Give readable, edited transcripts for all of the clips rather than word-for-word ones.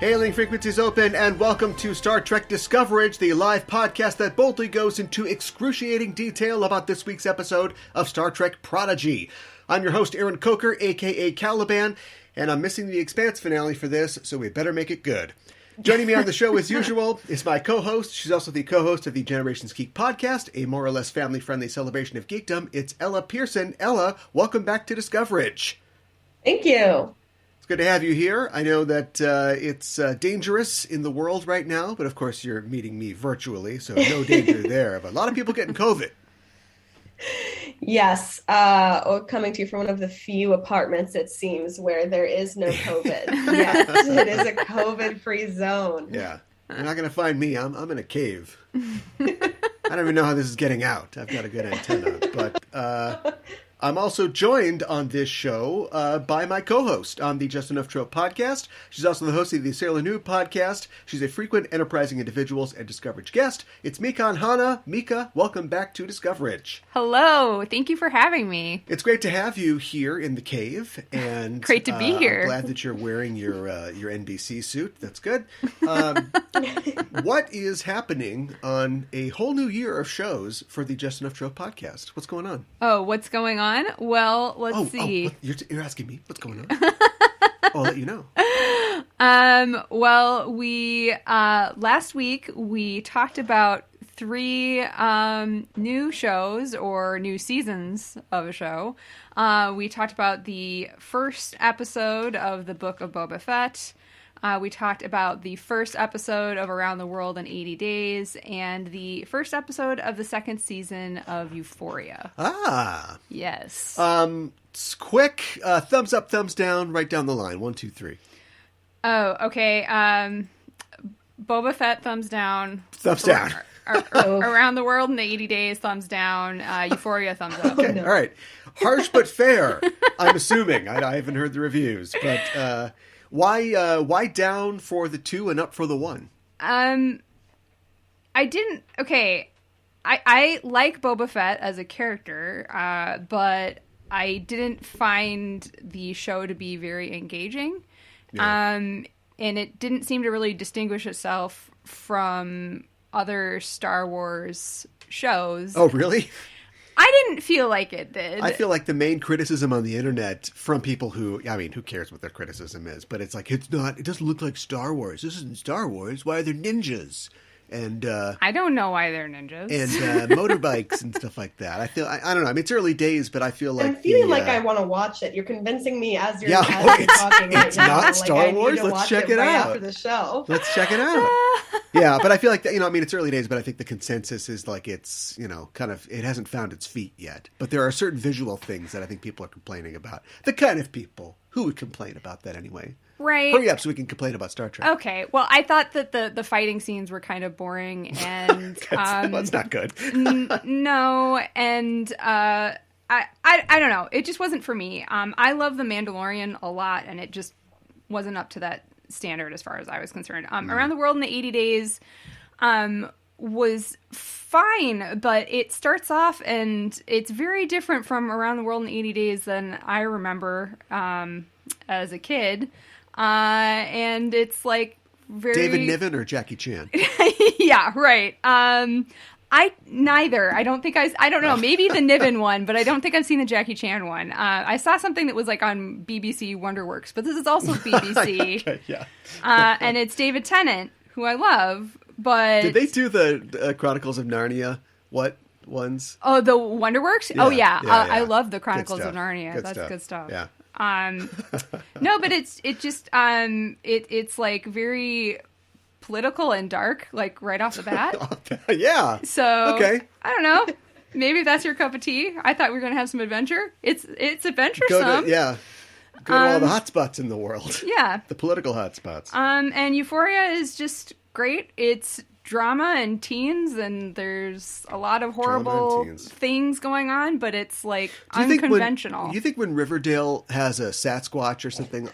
Hailing frequencies open, and welcome to Star Trek Discoverage, the live podcast that boldly goes into excruciating detail about this week's episode of Star Trek Prodigy. I'm your host, Aaron Coker, a.k.a. Caliban, and I'm missing the Expanse finale for this, so we better make it good. Joining me on the show, as usual, is my co-host. She's also the co-host of the Generations Geek podcast, a more or less family-friendly celebration of geekdom. It's Ella Pearson. Ella, welcome back to Discoverage. Thank you. It's good to have you here. I know that it's dangerous in the world right now, but of course you're meeting me virtually, so no danger there. But a lot of people getting COVID. Yes, coming to you from one of the few apartments, it seems, where there is no COVID. Yes, it is a COVID-free zone. Yeah, you're not going to find me. I'm in a cave. I don't even know how this is getting out. I've got a good antenna, but I'm also joined on this show by my co-host on the Just Enough Trope podcast. She's also the host of the Sailor Noob podcast. She's a frequent Enterprising Individuals and Discoverage guest. It's Mika and Hana. Mika, welcome back to Discoverage. Hello. Thank you for having me. It's great to have you here in the cave. And great to be here. I'm glad that you're wearing your NBC suit. That's good. What is happening on a whole new year of shows for the Just Enough Trope podcast? What's going on? Oh, what's going on? Well, let's see. You're asking me what's going on? I'll let you know. Well, we last week we talked about 3 new shows or new seasons of a show. We talked about the first episode of the Book of Boba Fett. We talked about the first episode of Around the World in 80 Days and the first episode of the second season of Euphoria. Ah. Yes. Quick, thumbs up, thumbs down, right down the line. 1, 2, 3. Oh, okay. Boba Fett, thumbs down. Thumbs down. Around the World in 80 Days, thumbs down. Euphoria, thumbs up. Okay, all right. Harsh but fair, I'm assuming. I haven't heard the reviews, but... Why down for the 2 and up for the 1? I like Boba Fett as a character, but I didn't find the show to be very engaging. Yeah. And it didn't seem to really distinguish itself from other Star Wars shows. Oh, really? I didn't feel like it did. I feel like the main criticism on the internet from people who cares what their criticism is, but it's like, it doesn't look like Star Wars. This isn't Star Wars. Why are there ninjas? And I don't know why they're ninjas. And motorbikes and stuff like that. I don't know. I mean, it's early days, but I feel like I'm feeling like I want to watch it. You're convincing me as you're talking right it's now. Not Star Wars. Let's check it out after the show. Let's check it out. Yeah, but I feel like that, it's early days, but I think the consensus is like it's, kind of, it hasn't found its feet yet. But there are certain visual things that I think people are complaining about. The kind of people who would complain about that anyway. Right. Hurry up so we can complain about Star Trek. Okay. Well, I thought that the fighting scenes were kind of boring and... that's not good. No, and I don't know. It just wasn't for me. I love The Mandalorian a lot, and it just wasn't up to that standard as far as I was concerned. Around the World in the 80 Days was fine, but it starts off and it's very different from Around the World in 80 Days than I remember as a kid. And it's like very... David Niven or Jackie Chan? Yeah, right. Neither. I don't know. Maybe the Niven one, but I don't think I've seen the Jackie Chan one. I saw something that was like on BBC Wonderworks, but this is also BBC. Okay, yeah. And it's David Tennant, who I love, but... Did they do the Chronicles of Narnia? What ones? Oh, the Wonderworks? Yeah, oh, yeah. yeah. I love the Chronicles of Narnia. That's good stuff. Yeah. No, but it's like very political and dark, like right off the bat. Yeah. So okay. I don't know. Maybe if that's your cup of tea. I thought we were going to have some adventure. It's adventuresome. Go to all the hot spots in the world. Yeah. The political hot spots. And Euphoria is just great. It's drama and teens, and there's a lot of horrible things going on, but it's like unconventional. You think when Riverdale has a Sasquatch or something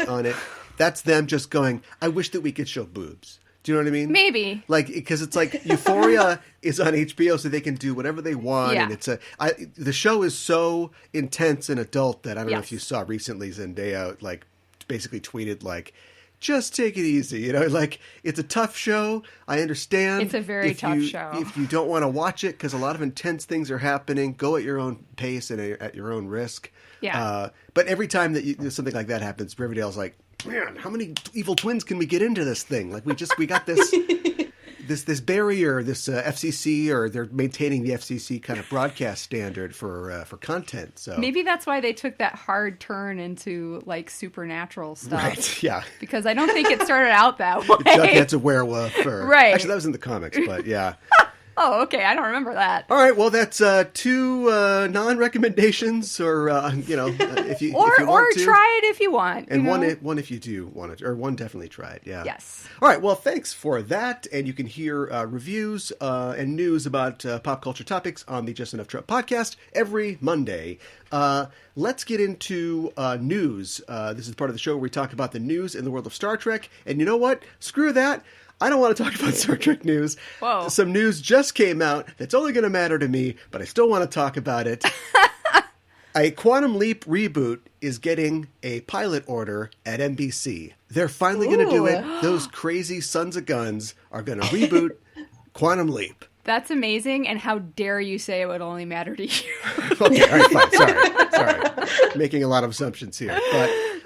on it, that's them just going, I wish that we could show boobs. Do you know what I mean? Maybe. Like, because it's like Euphoria is on HBO, so they can do whatever they want. Yeah. And the show is so intense and adult that I don't know Yes. if you saw recently Zendaya, like, basically tweeted, like, just take it easy. You know, like, it's a tough show. I understand. It's a very tough show. If you don't want to watch it because a lot of intense things are happening, go at your own pace and at your own risk. Yeah. But every time that something like that happens, Riverdale's like, man, how many evil twins can we get into this thing? Like, we got this this barrier, this FCC, or they're maintaining the FCC kind of broadcast standard for content. So maybe that's why they took that hard turn into like supernatural stuff. Right, yeah. Because I don't think it started out that way. Jughead's a werewolf. Right. Actually, that was in the comics, but yeah. Oh, okay. I don't remember that. All right. Well, that's two non-recommendations, or if you want to, try it if you want, and one if you do want it, or one definitely try it. Yeah. Yes. All right. Well, thanks for that, and you can hear reviews and news about pop culture topics on the Just Enough Trip podcast every Monday. Let's get into news. This is part of the show where we talk about the news in the world of Star Trek, and you know what? Screw that. I don't want to talk about Star Trek news. Whoa. Some news just came out that's only going to matter to me, but I still want to talk about it. A Quantum Leap reboot is getting a pilot order at NBC. They're finally going to do it. Those crazy sons of guns are going to reboot Quantum Leap. That's amazing, and how dare you say it would only matter to you? Okay, all right, fine. Sorry. Making a lot of assumptions here.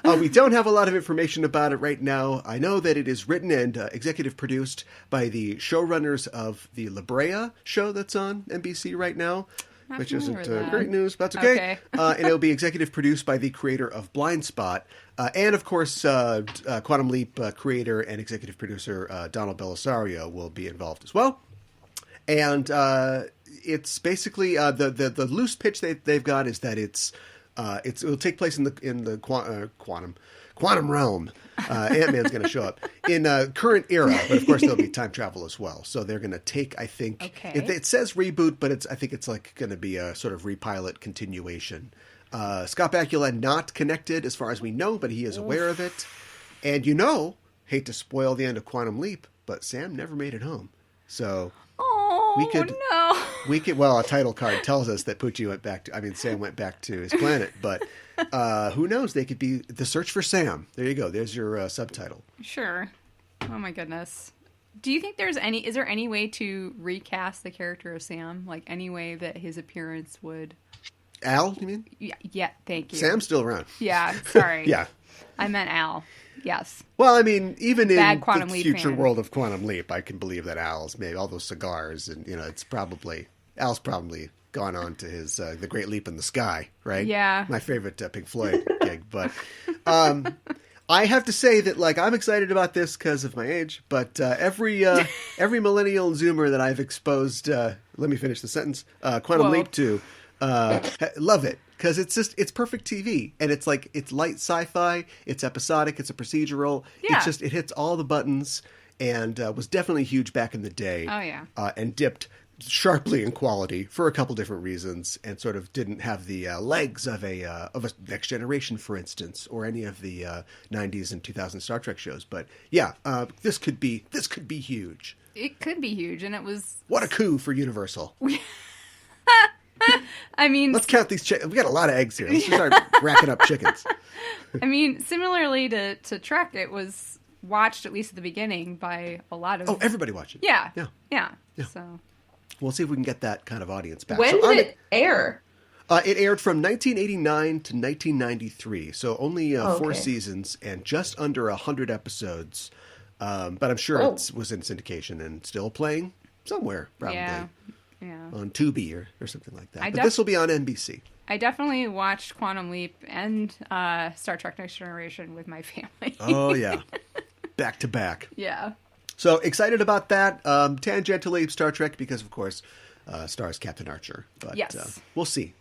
But we don't have a lot of information about it right now. I know that it is written and executive produced by the showrunners of the La Brea show that's on NBC right now, which isn't great news, but that's okay. And it'll be executive produced by the creator of Blind Spot. And, of course, Quantum Leap creator and executive producer Donald Belisario will be involved as well. And it's basically the loose pitch they've got is that it'll take place in the quantum realm. Ant-Man's going to show up in current era, but of course there'll be time travel as well. So they're going to take, I think, it says reboot, but I think it's like going to be a sort of repilot continuation. Scott Bakula not connected as far as we know, but he is aware of it. And hate to spoil the end of Quantum Leap, but Sam never made it home. So. Well, a title card tells us that Sam went back to his planet, but who knows? They could be The Search for Sam. There you go. There's your subtitle. Sure. Oh my goodness. Do you think is there any way to recast the character of Sam? Like any way that his appearance would... Al, you mean? Yeah, thank you. Sam's still around. Yeah, sorry. Yeah. I meant Al. Yes. Well, I mean, even in the future fan. world of Quantum Leap, I can believe that Al's made all those cigars, and Al's probably gone on to his The Great Leap in the Sky, right? Yeah. My favorite Pink Floyd gig, but I have to say that I'm excited about this because of my age, but every millennial and Zoomer that I've exposed, let me finish the sentence, Quantum Leap to, love it. Because it's perfect TV, and it's light sci-fi, it's episodic, it's a procedural. Yeah. It hits all the buttons, and was definitely huge back in the day. Oh yeah. And dipped sharply in quality for a couple different reasons, and sort of didn't have the legs of a Next Generation, for instance, or any of the 90s and 2000s Star Trek shows. But yeah, this could be huge. It could be huge, and it was what a coup for Universal. I mean, let's count these chickens. We got a lot of eggs here. Let's just start racking up chickens. I mean, similarly to Trek, it was watched, at least at the beginning, by a lot of... Oh, everybody watched it. Yeah. So we'll see if we can get that kind of audience back. When did it air? It aired from 1989 to 1993, so only 4 seasons and just under 100 episodes. But I'm sure it was in syndication and still playing somewhere, probably. Yeah. On Tubi or something like that. But this will be on NBC. I definitely watched Quantum Leap and Star Trek Next Generation with my family. Oh, yeah. Back to back. Yeah. So excited about that. Tangentially, Star Trek, because, of course, stars Captain Archer. But yes. We'll see.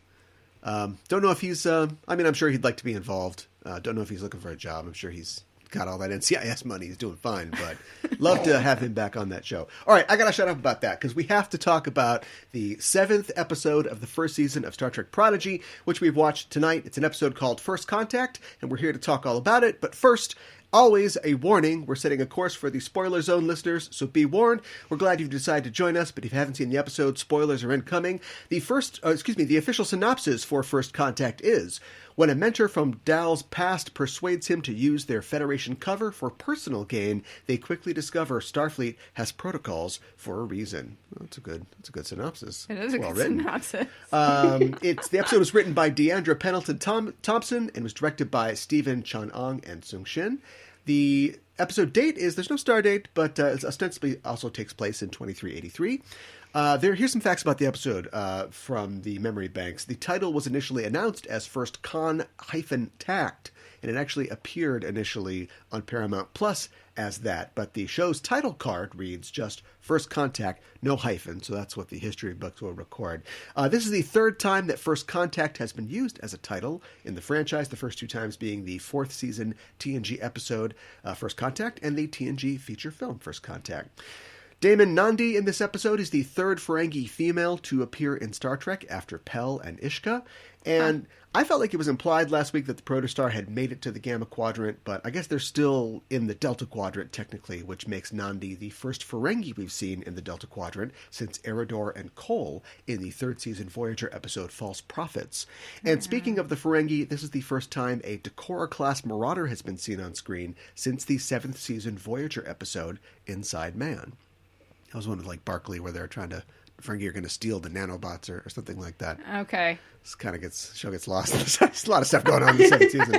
Don't know if he's... I'm sure he'd like to be involved. Don't know if he's looking for a job. I'm sure he's got all that NCIS money. He's doing fine, but love to have him back on that show. All right, I got to shut up about that because we have to talk about the 7th episode of the first season of Star Trek Prodigy, which we've watched tonight. It's an episode called First Contact, and we're here to talk all about it. But first, always, a warning. We're setting a course for the spoiler zone listeners, so be warned. We're glad you've decided to join us, but if you haven't seen the episode, spoilers are incoming. The official synopsis for First Contact is: when a mentor from Dal's past persuades him to use their Federation cover for personal gain, they quickly discover Starfleet has protocols for a reason. Well, that's a good synopsis. It is a good synopsis. The episode was written by Deandra Pendleton Thompson and was directed by Stephen Chan-Ong and Sung Shin. The episode date is, there's no star date, but it ostensibly also takes place in 2383. Here's some facts about the episode from the memory banks. The title was initially announced as First Con-Tact, and it actually appeared initially on Paramount Plus as that, but the show's title card reads just First Contact, no hyphen, so that's what the history books will record. This is the third time that First Contact has been used as a title in the franchise, the first two times being the fourth season TNG episode First Contact and the TNG feature film First Contact. Damon Nandi in this episode is the third Ferengi female to appear in Star Trek after Pel and Ishka. And I felt like it was implied last week that the Protostar had made it to the Gamma Quadrant, but I guess they're still in the Delta Quadrant technically, which makes Nandi the first Ferengi we've seen in the Delta Quadrant since Eridor and Cole in the third season Voyager episode False Prophets. And speaking of the Ferengi, this is the first time a Decorac-class Marauder has been seen on screen since the seventh season Voyager episode Inside Man. That was one of Barclay where they're trying to, Ferengi are going to steal the nanobots or something like that. Okay. This kind of show gets lost. There's a lot of stuff going on in the seventh season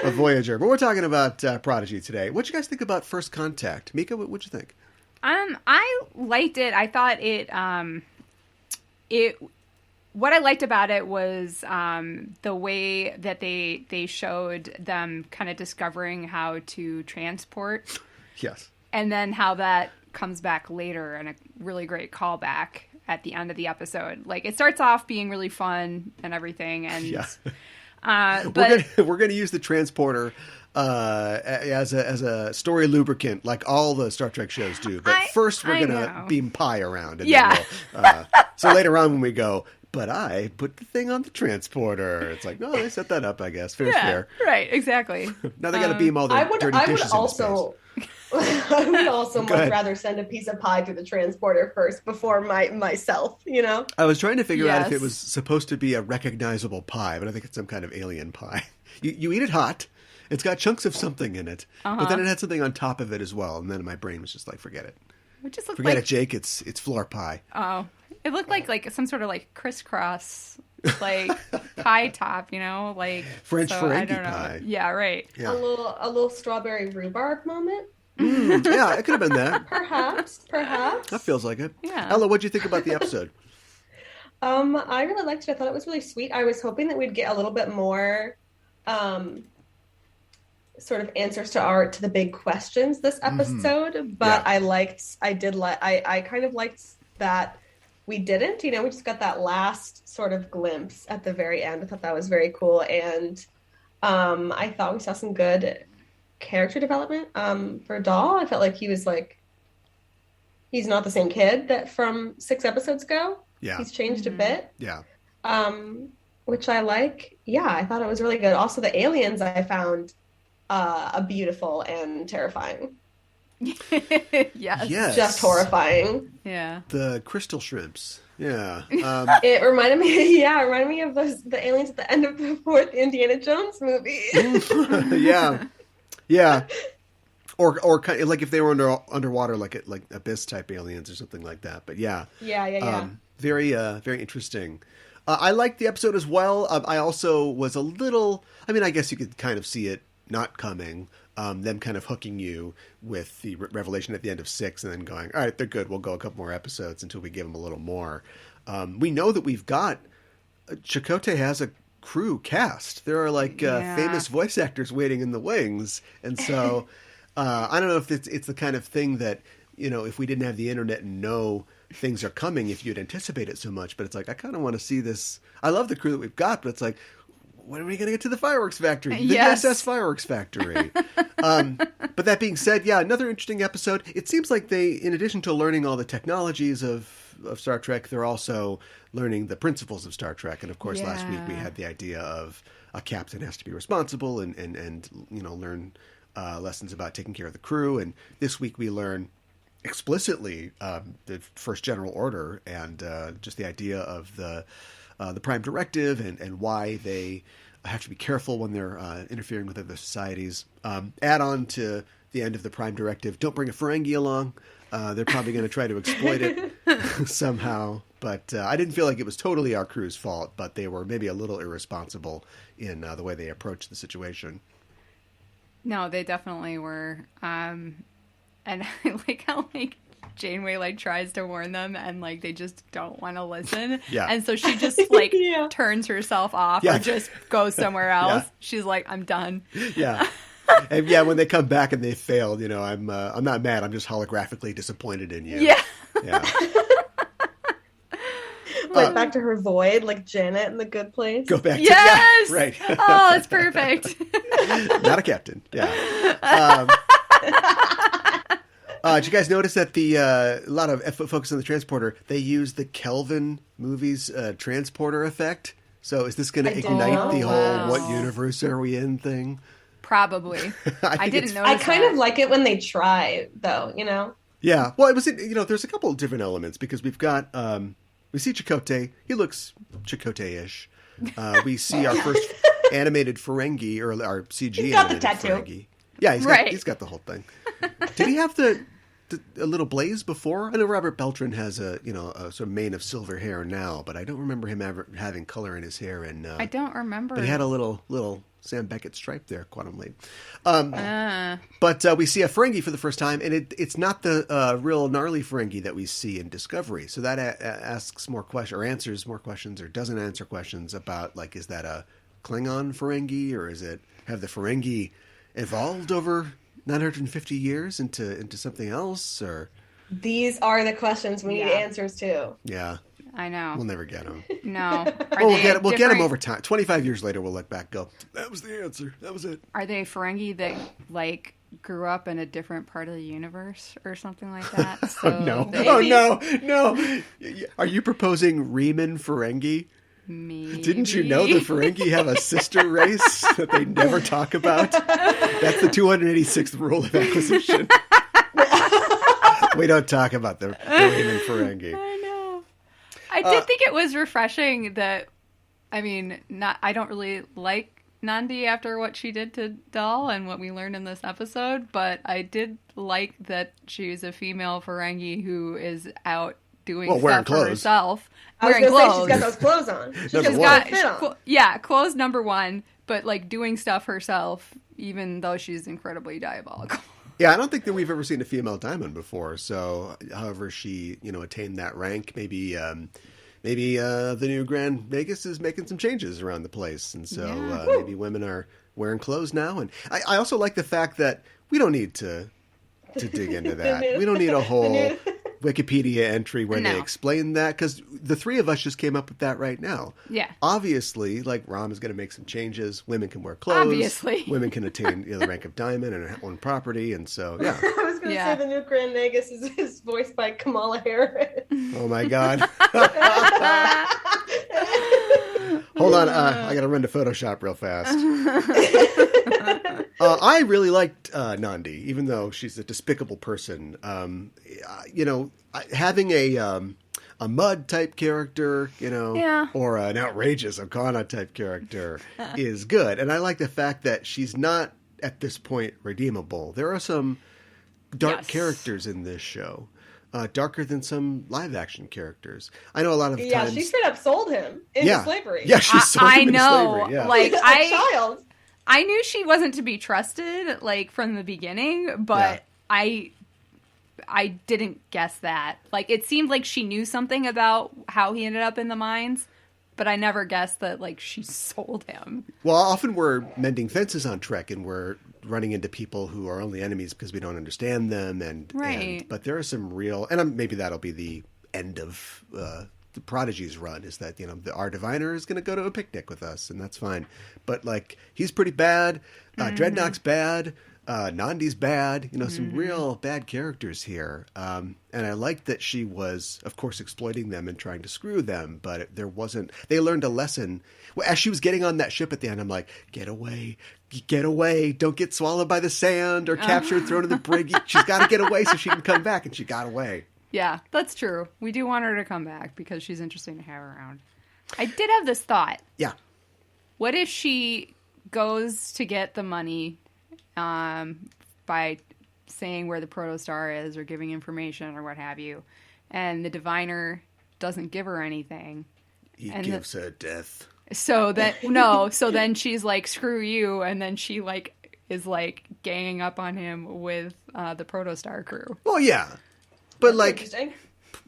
of Voyager. But we're talking about Prodigy today. What'd you guys think about First Contact? Mika, what'd you think? I liked it. I thought what I liked about it was the way that they showed them kind of discovering how to transport. Yes. And then how that comes back later and a really great callback at the end of the episode. It starts off being really fun and everything, and but we're gonna use the transporter as a story lubricant, like all the Star Trek shows do. But first, we're gonna beam Pi around, and then so later on when we go, but I put the thing on the transporter. It's like, no, they set that up, I guess. Fair. Right, exactly. Now they got to beam all the dirty dishes into space. I would also much rather send a piece of pie through the transporter first before myself, I was trying to figure out if it was supposed to be a recognizable pie, but I think it's some kind of alien pie. You eat it hot. It's got chunks of something in it, but then it had something on top of it as well, and then my brain was just like, forget it. Forget it, Jake. It's floor pie. Oh, it looked like some sort of crisscross pie top, French Ferengi pie. Yeah, right. Yeah. A little strawberry rhubarb moment. Yeah, it could have been that. Perhaps. That feels like it. Yeah. Ella, what'd you think about the episode? I really liked it. I thought it was really sweet. I was hoping that we'd get a little bit more sort of answers to the big questions this episode, but I kind of liked that we didn't. We just got that last sort of glimpse at the very end. I thought that was very cool, and I thought we saw some good character development for Dahl. I felt like he was he's not the same kid that from 6 episodes ago. Yeah, he's changed a bit. Yeah, which I like. Yeah, I thought it was really good. Also, the aliens I found beautiful and terrifying. Yes, just horrifying. Yeah, the crystal shrimps. Yeah, it reminded me of the aliens at the end of the 4th Indiana Jones movie. Yeah, or kind of if they were underwater, like abyss type aliens or something like that. But yeah. Very very interesting. I liked the episode as well. I also was a little. I mean, I guess you could kind of see it not coming. Them kind of hooking you with the revelation at the end of 6 and then going, all right, they're good. We'll go a couple more episodes until we give them a little more. We know that we've got Chakotay has a crew cast. There are famous voice actors waiting in the wings. And so I don't know if it's the kind of thing that, if we didn't have the internet and know things are coming, if you'd anticipate it so much. But it's I kind of want to see this. I love the crew that we've got, but it's when are we going to get to the fireworks factory? The SS fireworks factory. But that being said, another interesting episode. It seems like they, in addition to learning all the technologies of Star Trek, they're also learning the principles of Star Trek. And of course, last week we had the idea of a captain has to be responsible and learn lessons about taking care of the crew. And this week we learn explicitly the First General Order and just the idea of the Prime Directive and why they have to be careful when they're interfering with other societies. Add on to the end of the Prime Directive, don't bring a Ferengi along. They're probably going to try to exploit it somehow. But I didn't feel like it was totally our crew's fault, but they were maybe a little irresponsible in the way they approached the situation. No, they definitely were. And I like how Janeway tries to warn them and they just don't want to listen. Yeah. And so she just turns herself off or just goes somewhere else. Yeah. She's like, I'm done. Yeah. And when they come back and they failed, I'm not mad. I'm just holographically disappointed in you. Yeah. Yeah. Back to her void, like Janet in The Good Place. Go back to yes! Right. Oh, it's perfect. Not a captain. Yeah. Did you guys notice that a lot of focus on the transporter, they use the Kelvin movies transporter effect? So is this going to ignite the whole "what universe are we in" thing? Probably. I didn't notice. I kind of like it when they try, though. Yeah. Well, it was. There's a couple of different elements because we've got. We see Chakotay. He looks Chakotay-ish. We see our first animated Ferengi, or our CG he's got animated the tattoo. Ferengi. Yeah, he's got the whole thing. Did he have a little blaze before? I know Robert Beltran has a sort of mane of silver hair now, but I don't remember him ever having color in his hair. And I don't remember. But he had a little Sam Beckett stripe there, Quantum Leap. But we see a Ferengi for the first time, and it's not the real gnarly Ferengi that we see in Discovery. So that asks more questions, or answers more questions, or doesn't answer questions about is that a Klingon Ferengi, or have the Ferengi evolved over 950 years into something else? Or these are the questions we need answers to. Yeah. I know. We'll never get them. No. We'll get them over time. 25 years later, we'll look back and go, that was the answer. That was it. Are they Ferengi that, grew up in a different part of the universe or something like that? So no. Oh, no. Are you proposing Riemann Ferengi? Maybe. Didn't you know the Ferengi have a sister race that they never talk about? That's the 286th rule of acquisition. We don't talk about the Riemann Ferengi. I did think it was refreshing that, I don't really like Nandi after what she did to Dal and what we learned in this episode, but I did like that she's a female Ferengi who is out doing stuff for herself. Wearing clothes. She's got those clothes on. Clothes number one, but doing stuff herself, even though she's incredibly diabolical. Yeah, I don't think that we've ever seen a female diamond before. So, however she, attained that rank, maybe the new Grand Magus is making some changes around the place, and so maybe women are wearing clothes now. And I also like the fact that we don't need to dig into that. We don't need a whole Wikipedia entry where they explain that, because the three of us just came up with that right now. Yeah. Obviously, Rom is going to make some changes. Women can wear clothes. Obviously. Women can attain the rank of diamond and own property, and so, yeah. I was going to say the new Grand Magus is voiced by Kamala Harris. Oh, my God. Hold on. I got to run to Photoshop real fast. I really liked Nandi, even though she's a despicable person. Having a Mud type character, or an outrageous Okana type character is good. And I like the fact that she's not at this point redeemable. There are some dark characters in this show. Darker than some live action characters. I know a lot of times. Yeah, she straight up sold him into slavery. Yeah, she sold him into slavery. Yeah. A child. I knew she wasn't to be trusted, from the beginning, but I didn't guess that. It seemed like she knew something about how he ended up in the mines, but I never guessed that, she sold him. Well, often we're mending fences on Trek, and we're running into people who are only enemies because we don't understand them, but there are some real, and maybe that'll be the end of the Prodigy's run, is that our diviner is going to go to a picnic with us, and that's fine. But he's pretty bad. Dreadnought's bad. Nandi's bad, some real bad characters here. And I liked that she was, of course, exploiting them and trying to screw them, but they learned a lesson. As she was getting on that ship at the end, I'm like, get away, don't get swallowed by the sand or captured, thrown in the brig. She's got to get away so she can come back, and she got away. Yeah, that's true. We do want her to come back because she's interesting to have around. I did have this thought. Yeah. What if she goes to get the money by saying where the protostar is or giving information or what have you, and the diviner doesn't give her anything? He gives her death. So then she's like, screw you, and then she is ganging up on him with the protostar crew. Well, yeah. But That's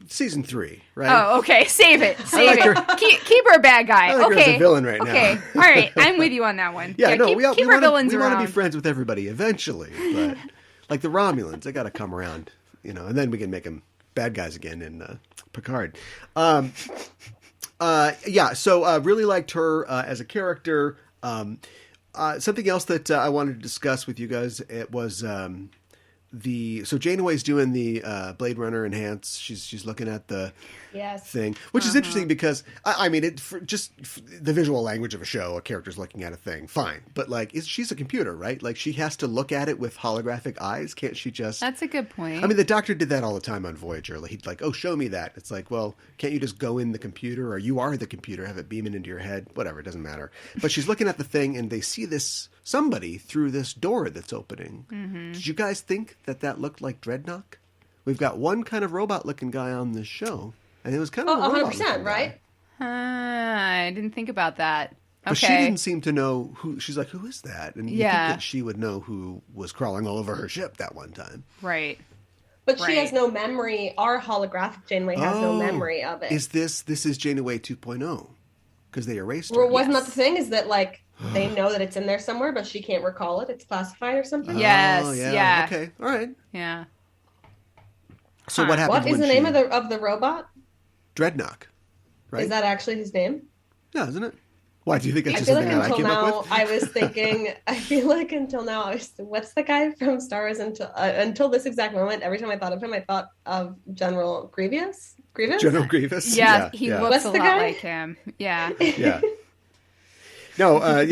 season 3, right? Oh, okay. Save it. Keep her a bad guy. I like her okay. as a villain right now. Okay. All right. I'm with you on that one. Yeah, no, keep her villains around. We want to be friends with everybody eventually, but like the Romulans, they got to come around, and then we can make them bad guys again in Picard. So really liked her as a character. Something else that I wanted to discuss with you guys, it was so Janeway's doing the Blade Runner enhance. She's looking at the thing, which is interesting because the visual language of a show, a character's looking at a thing, fine. But she's a computer, right? Like she has to look at it with holographic eyes. Can't she just? That's a good point. I mean, the Doctor did that all the time on Voyager. He'd show me that. It's like, well, can't you just go in the computer, or you are the computer, have it beaming into your head, whatever, it doesn't matter. But she's looking at the thing, and they see somebody through this door that's opening. Mm-hmm. Did you guys think that looked like Dreadnought? We've got one kind of robot-looking guy on this show, and it was kind of 100%, right? I didn't think about that. But she didn't seem to know who. She's like, who is that? And you think that she would know who was crawling all over her ship that one time. Right. But she has no memory. Our holographic Janeway has no memory of it. This is Janeway 2.0? Because they erased her. Well, wasn't that the thing? Is that they know that it's in there somewhere, but she can't recall it? It's classified or something? Yes. Oh, yeah. Okay. All right. Yeah. So what happened? What is the name of the robot? Dreadnought. Right? Is that actually his name? Yeah, isn't it? Why do you think it's just I feel something that I came up with? I was thinking. I feel like until now, what's the guy from Star Wars? Until this exact moment, every time I thought of him, I thought of General Grievous. General Grievous. Yeah, he looks a lot like him. Yeah. Yeah. No,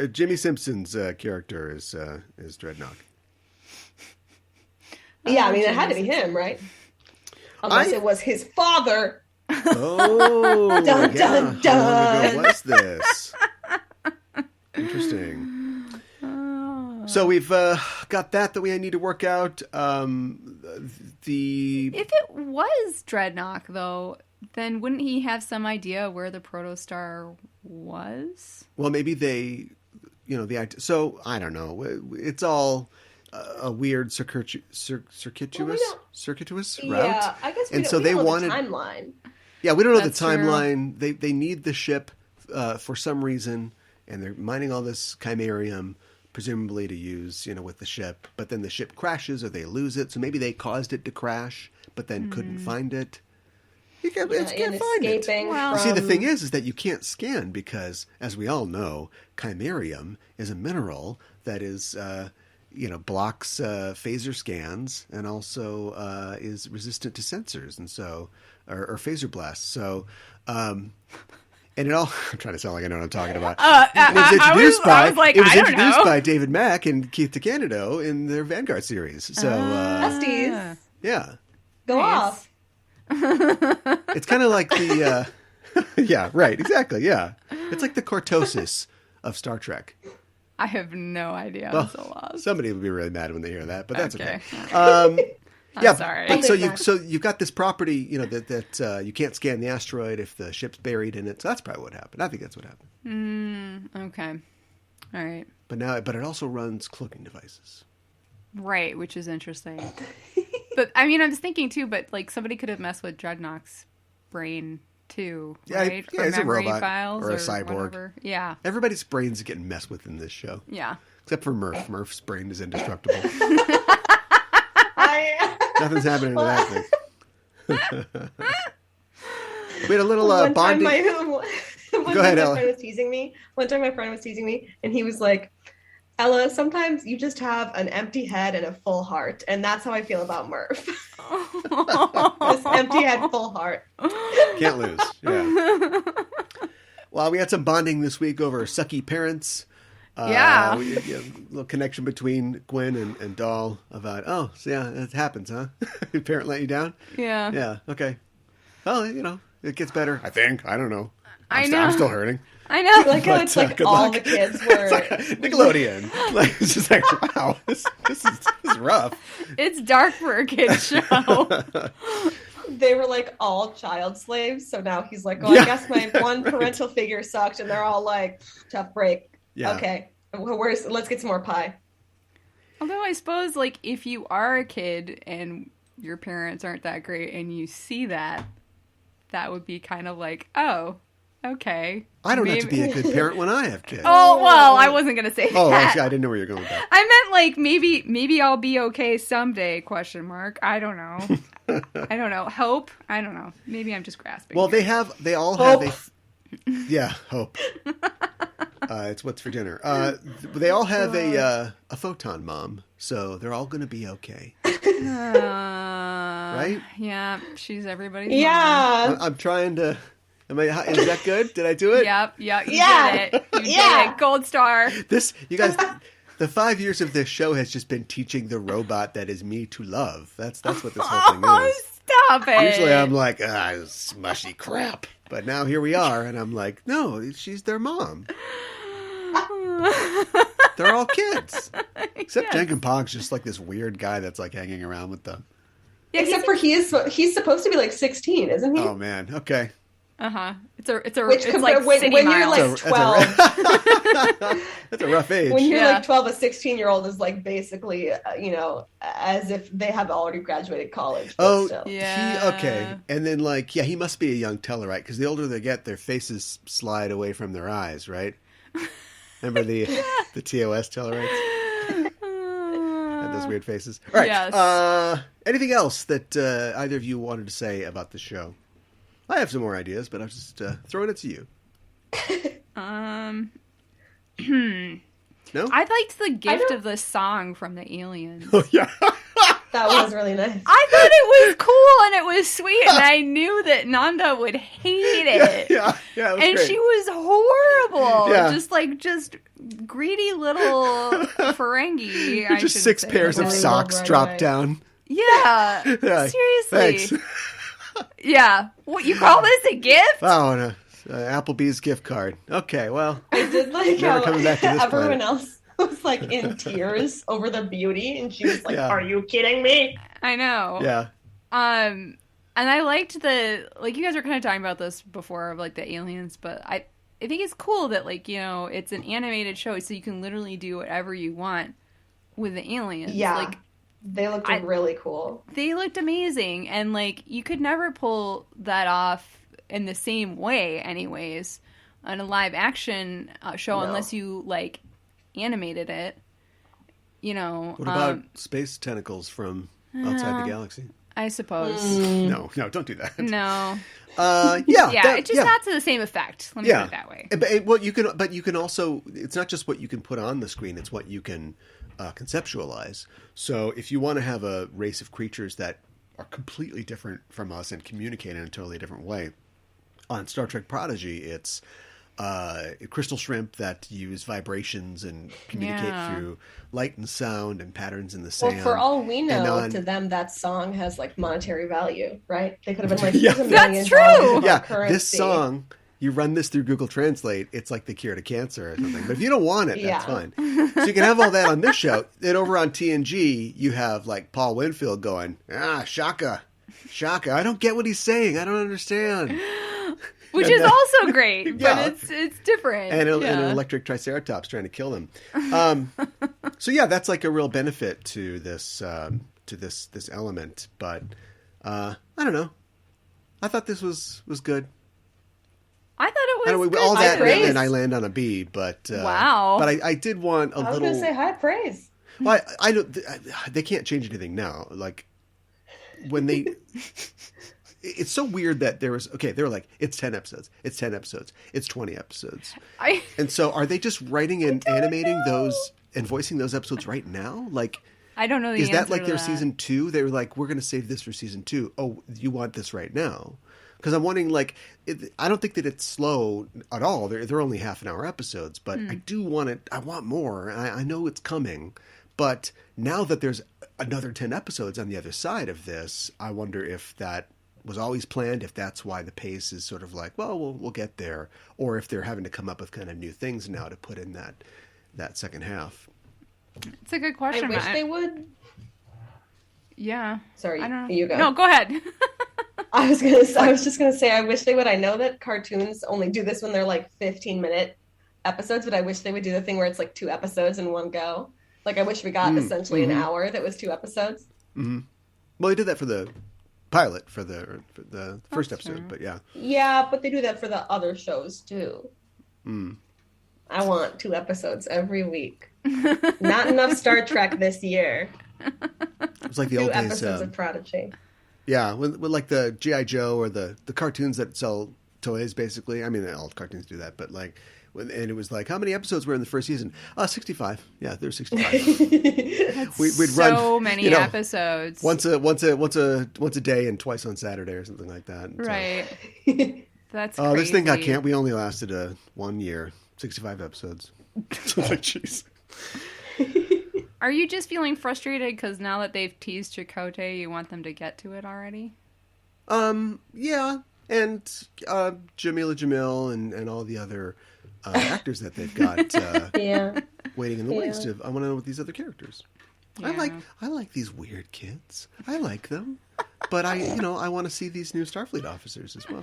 Jimmy Simpson's character is Dreadnought. Yeah, I mean, it had to be him, right? Unless it was his father. Oh, dun, dun, dun. How long ago was this? Interesting. So we've got that we need to work out. If it was Dreadnought, though, then wouldn't he have some idea where the protostar was? Well, maybe they, so I don't know. It's all a weird circuitous route. Yeah, I guess we don't know the timeline. Yeah, we don't know the timeline. They need the ship for some reason, and they're mining all this chimerium, presumably to use, with the ship. But then the ship crashes, or they lose it. So maybe they caused it to crash, but then couldn't find it. You can't find it. Well, See, the thing is that you can't scan because, as we all know, chimerium is a mineral that is, blocks phaser scans and also is resistant to sensors, and so or phaser blasts. So, and it all. I'm trying to sound like I know what I'm talking about. It was introduced by David Mack and Keith DeCandido in their Vanguard series. So, besties. Yeah. Go off. It's kind of like the, yeah, right, exactly, yeah. It's like the cortosis of Star Trek. I have no idea. I'm so lost. Somebody would be really mad when they hear that, but that's okay. I'm sorry. But so you've got this property, that you can't scan the asteroid if the ship's buried in it. So that's probably what happened. I think that's what happened. Okay. All right. But it also runs cloaking devices. Right, which is interesting. But I mean, I was thinking too, but somebody could have messed with Dreadnought's brain too, right? Yeah, he's a robot files or a cyborg. Whatever. Yeah. Everybody's brains are getting messed with in this show. Yeah. Except for Murph. Murph's brain is indestructible. Nothing's happening to that thing. We had a little bonding. Go ahead, Ella. One time my friend was teasing me, and he was like, Ella, sometimes you just have an empty head and a full heart, and that's how I feel about Murph. This empty head, full heart. Can't lose. Yeah. Well, we had some bonding this week over sucky parents. Yeah. A little connection between Gwen and Doll about, it happens, huh? Your parent let you down? Yeah. Yeah, okay. Well, it gets better, I think. I don't know. I know. I'm still hurting. I know. Like how it's like all the kids were... It's like Nickelodeon. Like, it's just like, wow, this is rough. It's dark for a kid's show. They were like all child slaves, so now he's like, I guess my one parental figure sucked, and they're all like, tough break. Yeah. Okay, let's get some more pie. Although I suppose, like, if you are a kid and your parents aren't that great and you see that would be kind of like, oh, okay. I don't have to be a good parent when I have kids. Oh, well, I wasn't going to say Oh, that. actually, I didn't know where you're going with that. I meant, like, maybe I'll be okay someday, ? I don't know. I don't know. Hope? I don't know. Maybe I'm just grasping. Well, here. they all have hope. It's what's for dinner. They all have a photon mom, so they're all going to be okay. Right? Yeah, she's everybody's mom. I'm trying to... Is that good? Did I do it? Yep. You did it. You did it. Gold star. You guys... The 5 years of this show has just been teaching the robot that is me to love. That's what this whole thing is. Stop it. Usually I'm like, smushy crap. But now here we are, and I'm like, no, she's their mom. They're all kids. Except Jenkin Pong's just like this weird guy that's like hanging around with them. Yeah, except for he's supposed to be like 16, isn't he? Oh man, okay. It's like when city you're miles. like 12, that's a rough age. when you're like 12, a 16-year-old is like basically, as if they have already graduated college. Oh, still. yeah. Okay. And then he must be a young Tellarite because the older they get, their faces slide away from their eyes, right? Remember the TOS Tellarites? Had those weird faces. All right. Yes. Anything else that either of you wanted to say about the show? I have some more ideas, but I'm just throwing it to you. No? I liked the gift of the song from the aliens. Oh, yeah. That was really nice. I thought it was cool and it was sweet, and I knew that Nanda would hate it. Yeah, it was and great. she was horrible. Yeah. Just greedy little Ferengi. Just 6 pairs of socks right dropped away. down. Yeah. Yeah. Seriously. Thanks. Yeah. What, you call this a gift? Oh, no. Applebee's gift card. Okay, well. I did like Never how coming back to this everyone planet. else was like in tears over the beauty, and she was like, Yeah. "Are you kidding me?" I know. Yeah. And I liked you guys were kind of talking about this before of like the aliens, but I think it's cool that it's an animated show, so you can literally do whatever you want with the aliens. Yeah. They looked really cool. They looked amazing, and you could never pull that off in the same way anyways on a live action show unless you animated it. What about space tentacles from outside the galaxy? I suppose. No, don't do that. No. It's just not to the same effect. Let me put it that way. But you can also, it's not just what you can put on the screen, it's what you can conceptualize. So if you want to have a race of creatures that are completely different from us and communicate in a totally different way, on Star Trek Prodigy, it's crystal shrimp that use vibrations and communicate through light and sound and patterns in the sand. Well, for all we know, to them that song has monetary value, right? They could have been like, that's true. Yeah, this song, you run this through Google Translate, it's like the cure to cancer or something. But if you don't want it, that's fine. So you can have all that on this show. Then over on TNG, you have Paul Winfield going, Shaka, I don't get what he's saying. I don't understand. Which is also great, but it's different. And an electric triceratops trying to kill them. So that's a real benefit to this this element. But I don't know. I thought this was good. I thought it was good. All that, and I land on a B. But wow. But I did want a little. I was going to say high praise. Well, I don't. They can't change anything now. When they. It's so weird that they were like, it's 10 episodes, it's 20 episodes. And so are they just writing and animating those and voicing those episodes right now? Like, I don't know the is answer that like to their that. season 2? They were like, we're going to save this for season 2. Oh, you want this right now? Because I'm wondering, like, I don't think that it's slow at all. They're only half-an-hour episodes, but I do want it. I want more. And I know it's coming. But now that there's another 10 episodes on the other side of this, I wonder if that was always planned, if that's why the pace is sort of like, well, we'll get there, or if they're having to come up with kind of new things now to put in that second half. It's a good question. I wish they would. Yeah. Sorry, I don't know. you go. No, go ahead. I was just gonna say, I wish they would. I know that cartoons only do this when they're like 15-minute episodes, but I wish they would do the thing where it's like 2 episodes in one go. Like, I wish we got essentially an hour that was 2 episodes. Mm-hmm. Well, they did that for the pilot for the first episode, but yeah. Yeah, but they do that for the other shows too. I want 2 episodes every week. Not enough Star Trek this year. It was like the 2 old days. episodes of Prodigy. Yeah, with like the G.I. Joe or the cartoons that sell toys, basically. I mean, all cartoons do that, but like, and it was like, how many episodes were in the first season? 65. Yeah, there's 65. We'd so run many episodes. once a day and twice on Saturday or something like that. Right. That's crazy. This thing got canceled. We only lasted 1 year, 65 episodes. Like, jeez. Are you just feeling frustrated because now that they've teased Chakotay, you want them to get to it already? Yeah, and Jamila Jamil and all the other actors that they've got waiting in the wings. I want to know what these other characters. Yeah. I like these weird kids. I like them, but I want to see these new Starfleet officers as well.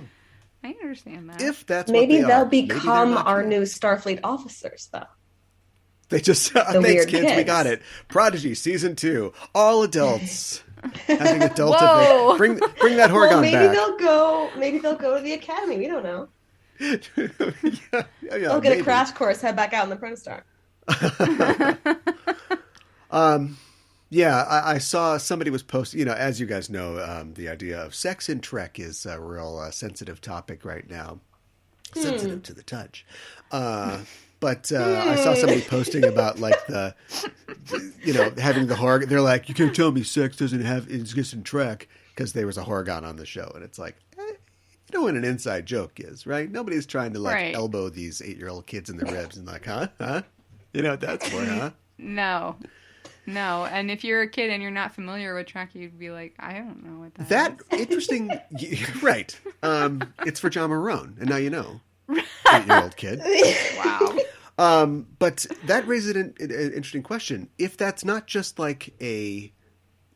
I understand that. If that's maybe what they they'll are. become our new Starfleet officers, though. They just thanks, kids. We got it. Prodigy season 2, all adults having adult event. Bring that Horgon back. Maybe they'll go to the academy. We don't know. yeah, they'll get a crash course. Head back out in the Protostar. Yeah, I saw somebody was posting. As you guys know, the idea of sex in Trek is a real sensitive topic right now. Sensitive to the touch. But I saw somebody posting about like having the Horgon. They're like, you can't tell me sex doesn't exist in Trek because there was a Horgon on the show, and it's like, you know what an inside joke is, right? Nobody's trying to elbow these 8-year-old kids in the ribs and like, huh? You know what that's for, huh? No. And if you're a kid and you're not familiar with Trek, you'd be like, I don't know what that is. Interesting, right? It's for John Marone, and now you know. 8-year-old kid. Wow. But that raises an interesting question. If that's not just like I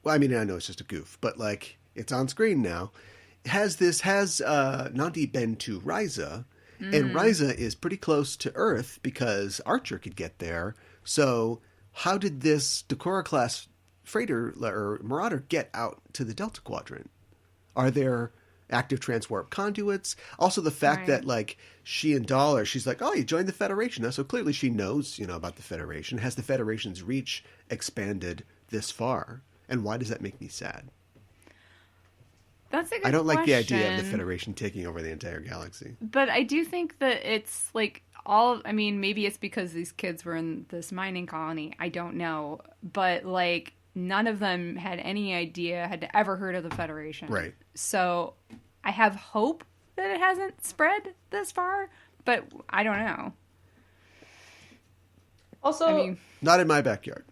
know it's just a goof, but like it's on screen now. Has Nandi been to Risa? And Risa is pretty close to Earth because Archer could get there. So how did this Decorah class freighter or Marauder get out to the Delta Quadrant? Are there active transwarp conduits? Also, the fact that like she and Dollar, she's like, oh, you joined the Federation. So clearly she knows, about the Federation. Has the Federation's reach expanded this far? And why does that make me sad? That's a good I don't question. like the idea of the Federation taking over the entire galaxy. But I do think that it's like maybe it's because these kids were in this mining colony. I don't know. But like none of them had any idea, had ever heard of the Federation. Right. So I have hope that it hasn't spread this far, but I don't know. Also, not in my backyard.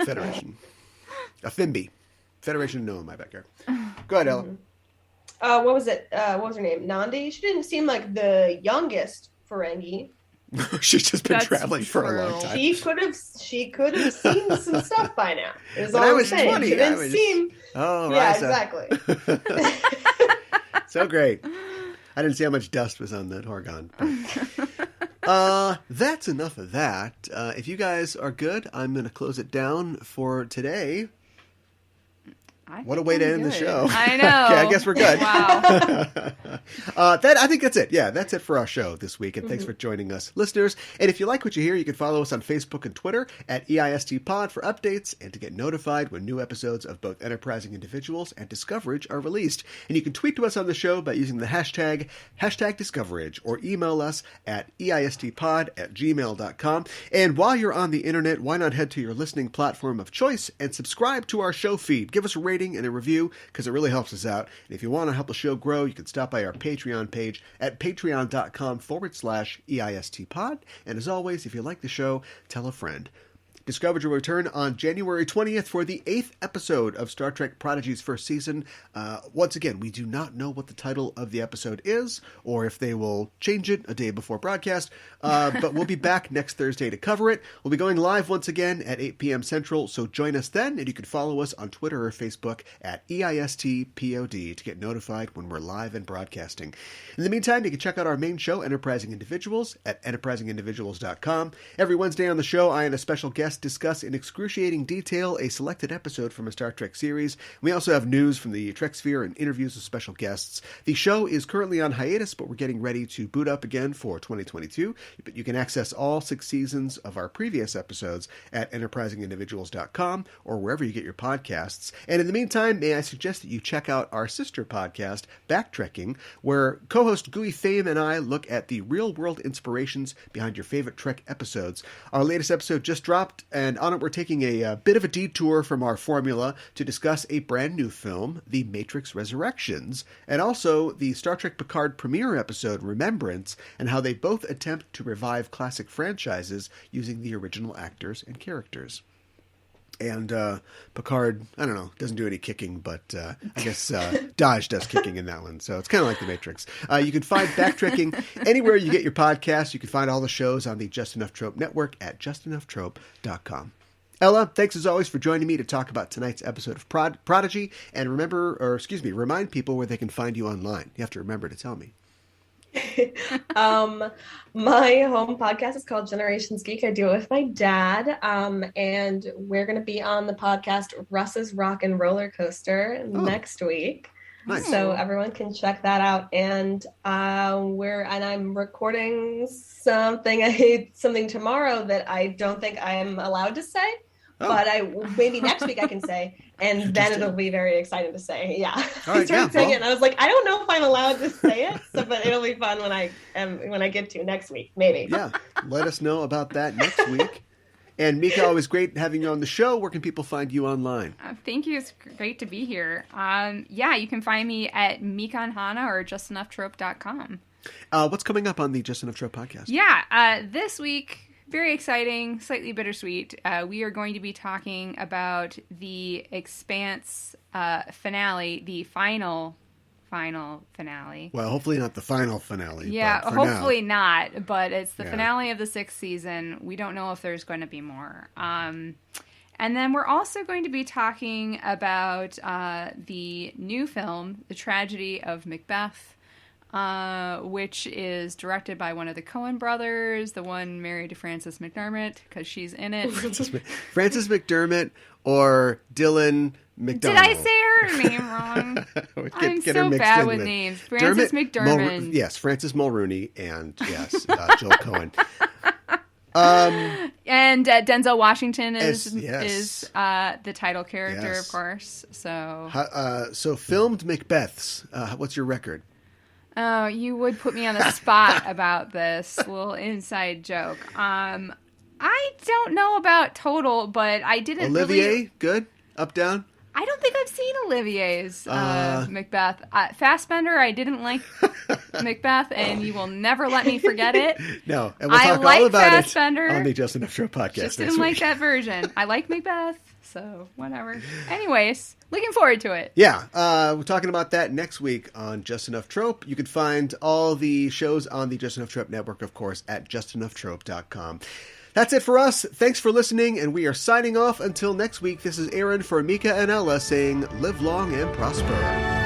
Federation. A Fimby. Federation, no, in my backyard. Go ahead, Ella. What was it? What was her name? Nandi? She didn't seem like the youngest Ferengi. She's just been traveling for a long time. She could have seen some stuff by now. When I was 20, she didn't seem. Oh, yeah, Risa. Exactly. So great. I didn't see how much dust was on that Horgon. That's enough of that. If you guys are good, I'm going to close it down for today. What a way to end the show. I know. Okay, I guess we're good. Wow. I think that's it. Yeah, that's it for our show this week. And thanks for joining us, listeners. And if you like what you hear, you can follow us on Facebook and Twitter at EISTPod for updates and to get notified when new episodes of both Enterprising Individuals and Discoverage are released. And you can tweet to us on the show by using the hashtag Discoverage, or email us at eistpod@gmail.com. And while you're on the internet, why not head to your listening platform of choice and subscribe to our show feed. Give us a rating and a review because it really helps us out. And if you want to help the show grow, you can stop by our Patreon page at patreon.com/EISTpod. And as always, if you like the show, tell a friend. Discoverage will return on January 20th for the 8th episode of Star Trek Prodigy's first season. Once again, we do not know what the title of the episode is, or if they will change it a day before broadcast, but we'll be back next Thursday to cover it. We'll be going live once again at 8 p.m. Central, so join us then, and you can follow us on Twitter or Facebook at EISTPOD to get notified when we're live and broadcasting. In the meantime, you can check out our main show, Enterprising Individuals, at enterprisingindividuals.com. Every Wednesday on the show, I and a special guest discuss in excruciating detail a selected episode from a Star Trek series. We also have news from the Trek sphere and interviews with special guests. The show is currently on hiatus, but we're getting ready to boot up again for 2022. But you can access all 6 seasons of our previous episodes at enterprisingindividuals.com or wherever you get your podcasts. And in the meantime, may I suggest that you check out our sister podcast, Backtrekking, where co-host Gooey Fame and I look at the real-world inspirations behind your favorite Trek episodes. Our latest episode just dropped, and on it we're taking a bit of a detour from our formula to discuss a brand new film, The Matrix Resurrections, and also the Star Trek Picard premiere episode, Remembrance, and how they both attempt to revive classic franchises using the original actors and characters. And Picard, I don't know, doesn't do any kicking, but I guess Dodge does kicking in that one. So it's kind of like The Matrix. You can find Backtrekking anywhere you get your podcasts. You can find all the shows on the Just Enough Trope network at justenoughtrope.com. Ella, thanks as always for joining me to talk about tonight's episode of Prodigy. And remind people where they can find you online. You have to remember to tell me. My home podcast is called Generations Geek. I do it with my dad, and we're going to be on the podcast Russ's Rock and Roller Coaster next week. Nice. So everyone can check that out. And I'm recording something tomorrow that I don't think I am allowed to say. But maybe next week I can say, and then it'll be very exciting to say. Yeah, all right, I started saying it, and I was like, I don't know if I'm allowed to say it, but it'll be fun when I get to next week, maybe. Yeah, let us know about that next week. And Mika, always great having you on the show. Where can people find you online? Thank you. It's great to be here. You can find me at mikanhana or justenoughtrope.com. What's coming up on the Just Enough Trope podcast? Yeah, this week. Very exciting, slightly bittersweet. We are going to be talking about the Expanse finale, the final finale. Well, hopefully not the final finale. Yeah, but hopefully not, but it's the finale of the 6th season. We don't know if there's going to be more. And then we're also going to be talking about the new film, The Tragedy of Macbeth, which is directed by one of the Coen brothers, the one married to Frances McDermott, because she's in it. Frances McDermott or Dylan McDonald. Did I say her name wrong? I'm so bad with names. Frances McDermott. Yes, Frances Mulrooney and Joel Coen. And Denzel Washington is the title character, of course. So filmed Macbeths. What's your record? Oh, you would put me on the spot about this little inside joke. I don't know about total, but I didn't Olivier, good? Up, down? I don't think I've seen Olivier's Macbeth. Fassbender, I didn't like Macbeth, and you will never let me forget it. No, and we'll talk all about Fassbender, it on the Just Enough Show podcast. Just didn't like that version. I like Macbeth, so whatever. Anyways, looking forward to it. Yeah, we're talking about that next week on Just Enough Trope. You can find all the shows on the Just Enough Trope network, of course, at justenoughtrope.com. That's it for us. Thanks for listening, and we are signing off until next week. This is Aaron for Mika and Ella saying, live long and prosper.